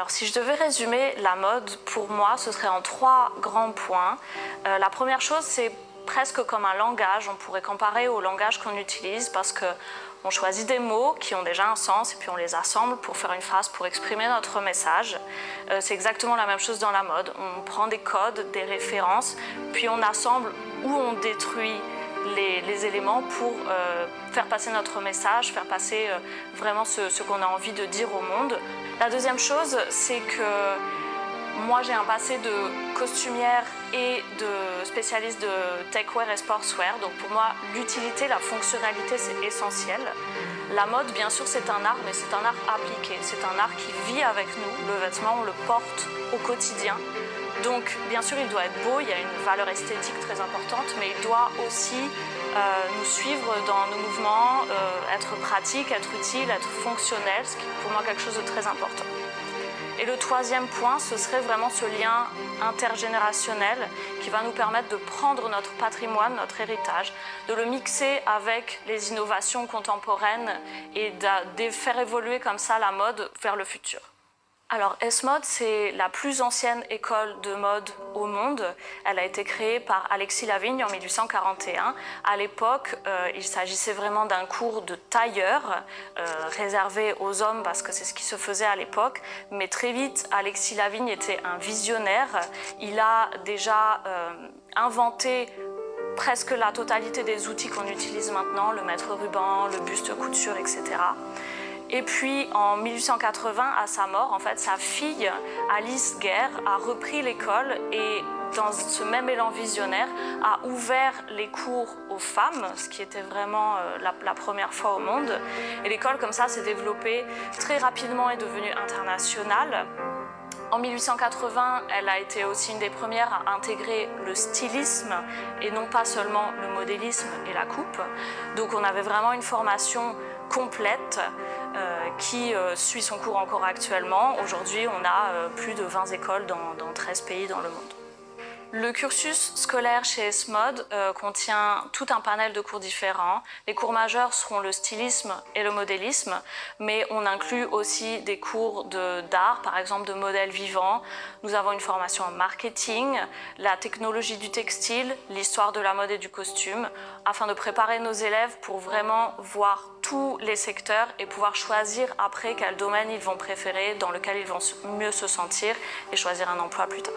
Alors si je devais résumer la mode, pour moi, ce serait en 3 grands points. La première chose, c'est presque comme un langage. On pourrait comparer au langage qu'on utilise parce qu'on choisit des mots qui ont déjà un sens et puis on les assemble pour faire une phrase, pour exprimer notre message. C'est exactement la même chose dans la mode. On prend des codes, des références, puis on assemble ou on détruit les éléments pour faire passer notre message, faire passer vraiment ce qu'on a envie de dire au monde. La deuxième chose, c'est que moi j'ai un passé de costumière et de spécialiste de techwear et sportswear, donc pour moi l'utilité, la fonctionnalité c'est essentiel. La mode bien sûr c'est un art, mais c'est un art appliqué, c'est un art qui vit avec nous, le vêtement on le porte au quotidien. Donc bien sûr il doit être beau, il y a une valeur esthétique très importante, mais il doit aussi nous suivre dans nos mouvements, être pratique, être utile, être fonctionnel, ce qui est pour moi quelque chose de très important. Et le troisième point, ce serait vraiment ce lien intergénérationnel qui va nous permettre de prendre notre patrimoine, notre héritage, de le mixer avec les innovations contemporaines et de faire évoluer comme ça la mode vers le futur. Alors S-Mode, c'est la plus ancienne école de mode au monde. Elle a été créée par Alexis Lavigne en 1841. À l'époque, il s'agissait vraiment d'un cours de tailleur réservé aux hommes parce que c'est ce qui se faisait à l'époque. Mais très vite, Alexis Lavigne était un visionnaire. Il a déjà inventé presque la totalité des outils qu'on utilise maintenant, le mètre-ruban, le buste-couture, etc. Et puis en 1880, à sa mort, en fait, sa fille Alice Guerre a repris l'école et dans ce même élan visionnaire a ouvert les cours aux femmes, ce qui était vraiment la première fois au monde. Et l'école comme ça s'est développée très rapidement et est devenue internationale. En 1880, elle a été aussi une des premières à intégrer le stylisme et non pas seulement le modélisme et la coupe. Donc on avait vraiment une formation complète qui suit son cours encore actuellement. Aujourd'hui, on a plus de 20 écoles dans 13 pays dans le monde. Le cursus scolaire chez S-Mode contient tout un panel de cours différents. Les cours majeurs seront le stylisme et le modélisme, mais on inclut aussi des cours d'art, par exemple de modèles vivants. Nous avons une formation en marketing, la technologie du textile, l'histoire de la mode et du costume, afin de préparer nos élèves pour vraiment voir tous les secteurs et pouvoir choisir après quel domaine ils vont préférer, dans lequel ils vont mieux se sentir et choisir un emploi plus tard.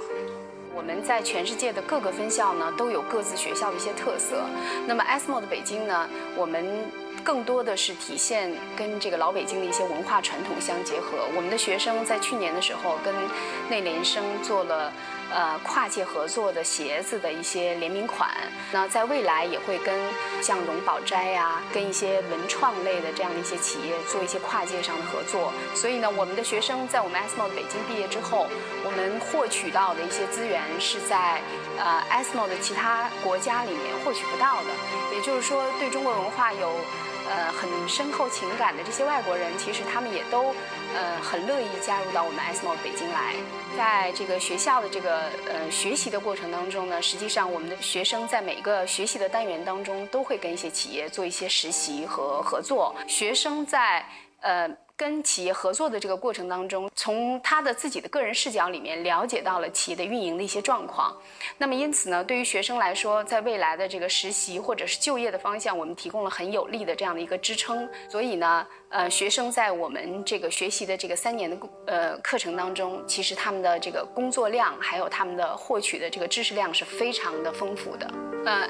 我们在全世界的各个分校呢，都有各自学校的一些特色。那么 S-Mode 北京呢，我们更多的是体现跟这个老北京的一些文化传统相结合。我们的学生在去年的时候跟内联升做了跨界合作的鞋子的一些联名款。那在未来也会跟像荣宝斋呀，跟一些文创类的这样的一些企业做一些跨界上的合作。所以呢，我们的学生在我们 S-Mode 北京毕业之后，我们获取到的一些资源是在S-Mode 的其他国家里面获取不到的。也就是说，对中国文化有很深厚情感的这些外国人，其实他们也都很乐意加入到我们 S-Mode 北京来。在这个学校的这个学习的过程当中呢，实际上我们的学生在每一个学习的单元当中都会跟一些企业做一些实习和合作。学生在跟企业合作的这个过程当中，从他的自己的个人视角里面了解到了企业的运营的一些状况。那么因此呢，对于学生来说，在未来的这个实习或者是就业的方向，我们提供了很有力的这样的一个支撑。所以呢，学生在我们这个学习的这个3年的课程当中，其实他们的这个工作量还有他们的获取的这个知识量是非常的丰富的。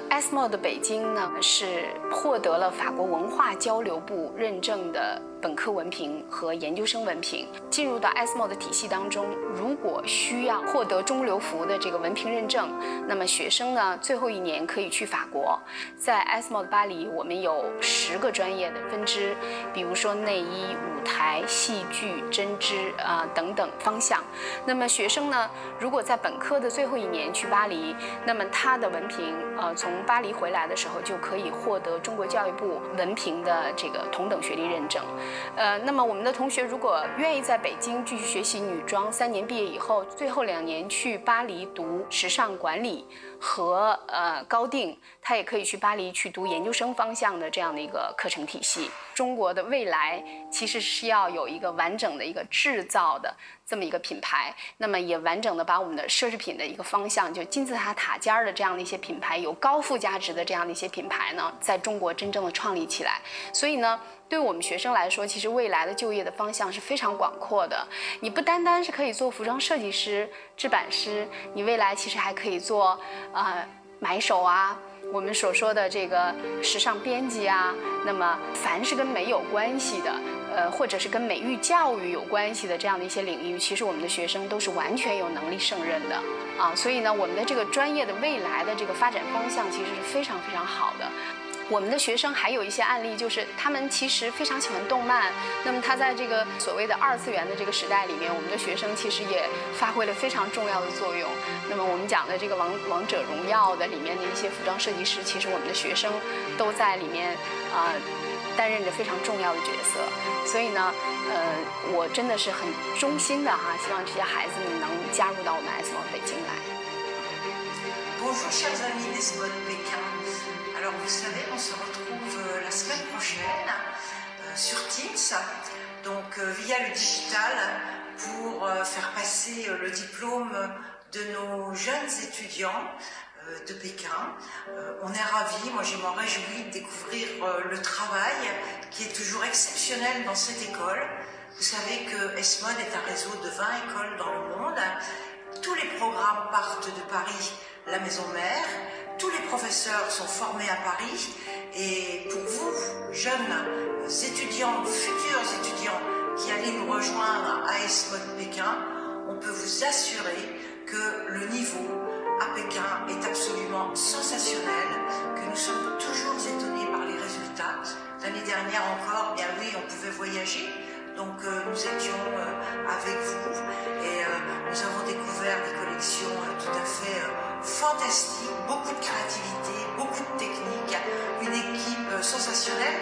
S-Mode 北京呢是获得了法国文化交流部认证的本科文凭和研究生文凭。进入到 S-Mode 体系当中，如果需要获得中流服的这个文凭认证，那么学生呢最后1年可以去法国。在 S-Mode 巴黎，我们有10个专业的分支，比如说内衣、舞台、戏剧、针织等等方向。那么学生呢，如果在本科的最后1年去巴黎，那么他的文凭从巴黎回来的时候就可以获得中国教育部文凭的这个同等学历认证。那么我们的同学如果愿意在北京继续学习女装，3年毕业以后，最后2年去巴黎读时尚管理和高定，他也可以去巴黎去读研究生方向的这样的一个课程体系。中国的未来其实是要有一个完整的一个制造的这么一个品牌，那么也完整的把我们的奢侈品的一个方向，就金字塔塔尖的这样的一些品牌，有高附加值的这样的一些品牌呢，在中国真正的创立起来。所以呢，对我们学生来说，其实未来的就业的方向是非常广阔的。你不单单是可以做服装设计师、制版师，你未来其实还可以做买手啊，我们所说的这个时尚编辑啊，那么凡是跟美有关系的，或者是跟美育教育有关系的这样的一些领域，其实我们的学生都是完全有能力胜任的啊。所以呢，我们的这个专业的未来的这个发展方向其实是非常非常好的。我们的学生还有一些案例，就是他们其实非常喜欢动漫，那么他在这个所谓的2次元的这个时代里面，我们的学生其实也发挥了非常重要的作用。那么我们讲的这个王者荣耀的里面的一些服装设计师，其实我们的学生都在里面担任着非常重要的角色。所以呢，我真的是很衷心的希望这些孩子们能加入到我们 S Mode 北京来。Bonjour chers amis des S Mode Pékin. Alors vous savez, on se retrouve la semaine prochaine sur Teams, donc via le digital, pour faire passer le diplôme de nos jeunes étudiants de Pékin. On est ravis, moi je m'en réjouis de découvrir le travail qui est toujours exceptionnel dans cette école. Vous savez que S Mode est un réseau de 20 écoles dans le monde. Tous les programmes partent de Paris, la maison mère. Tous les professeurs sont formés à Paris et pour vous, jeunes étudiants, futurs étudiants qui allez nous rejoindre à S Mode Pékin, on peut vous assurer que le niveau à Pékin est absolument sensationnel, que nous sommes toujours étonnés par les résultats. L'année dernière encore, bien oui, on pouvait voyager, donc nous étions avec vous et nous avons découvert des collections tout à fait fantastique, beaucoup de créativité, beaucoup de technique, une équipe sensationnelle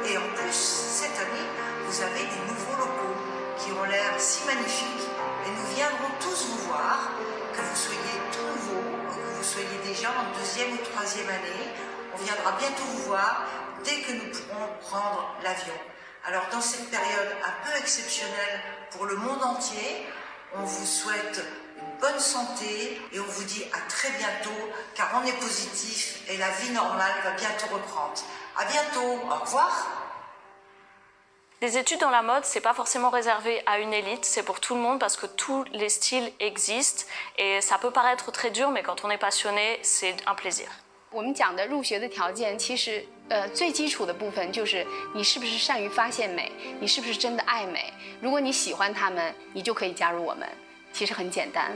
et en plus cette année vous avez des nouveaux locaux qui ont l'air si magnifiques et nous viendrons tous vous voir, que vous soyez tout nouveau, que vous soyez déjà en 2e ou 3e année, on viendra bientôt vous voir dès que nous pourrons prendre l'avion. Alors dans cette période un peu exceptionnelle pour le monde entier, on vous souhaite bonne santé et on vous dit à très bientôt car on est positif et la vie normale va bientôt reprendre. À bientôt, au revoir. Les études dans la mode, c'est pas forcément réservé à une élite, c'est pour tout le monde parce que tous les styles existent et ça peut paraître très dur, mais quand on est passionné, c'est un plaisir. 我们讲的入学的条件，其实最基础的部分就是你是不是善于发现美，你是不是真的爱美。如果你喜欢它们，你就可以加入我们。其实很简单。